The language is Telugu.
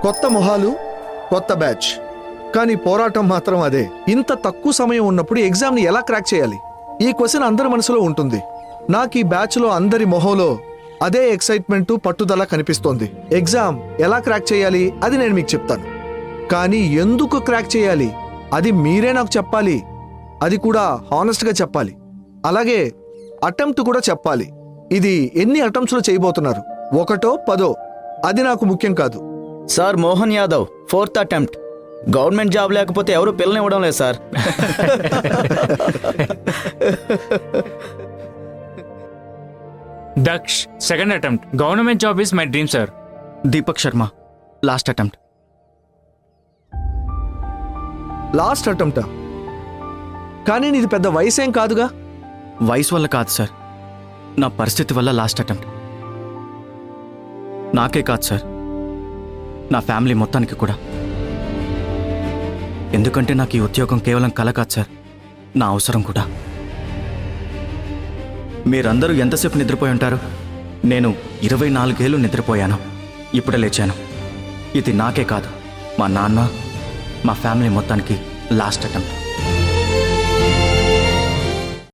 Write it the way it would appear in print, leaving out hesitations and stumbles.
కొత్త మొహాలు, కొత్త బ్యాచ్, కానీ పోరాటం మాత్రం అదే. ఇంత తక్కువ సమయం ఉన్నప్పుడు ఎగ్జామ్ని ఎలా క్రాక్ చేయాలి? ఈ క్వశ్చన్ అందరి మనసులో ఉంటుంది. నాకు ఈ బ్యాచ్లో అందరి మొహంలో అదే ఎక్సైట్మెంట్, పట్టుదల కనిపిస్తోంది. ఎగ్జామ్ ఎలా క్రాక్ చేయాలి అది నేను మీకు చెప్తాను, కానీ ఎందుకు క్రాక్ చేయాలి అది మీరే నాకు చెప్పాలి. అది కూడా హానెస్ట్గా చెప్పాలి. అలాగే అటెంప్ట్ కూడా చెప్పాలి. ఇది ఎన్ని అటెంప్ట్స్లో చేయబోతున్నారు, 1, 10 అది నాకు ముఖ్యం కాదు. Sir Mohan Yadav 4th attempt. Government job లేకపోతే ఎవరు పిల్లనివ్వడం లేదు sir. Daksh 2nd attempt. Government job is my dream sir. Deepak Sharma last attempt. Last అటెంప్టా? కానీ నీది పెద్ద వయసేం కాదుగా. వయసు వల్ల కాదు సార్, నా పరిస్థితి వల్ల లాస్ట్ అటెంప్ట్. నాకే కాదు సార్, నా ఫ్యామిలీ మొత్తానికి కూడా. ఎందుకంటే నాకు ఈ ఉద్యోగం కేవలం కల కాదు సార్, నా అవసరం కూడా. మీరందరూ ఎంతసేపు నిద్రపోయి ఉంటారు? నేను 24 ఏళ్ళు నిద్రపోయాను, ఇప్పుడే లేచాను. ఇది నాకే కాదు, మా నాన్న, మా ఫ్యామిలీ మొత్తానికి లాస్ట్ అటెంప్ట్.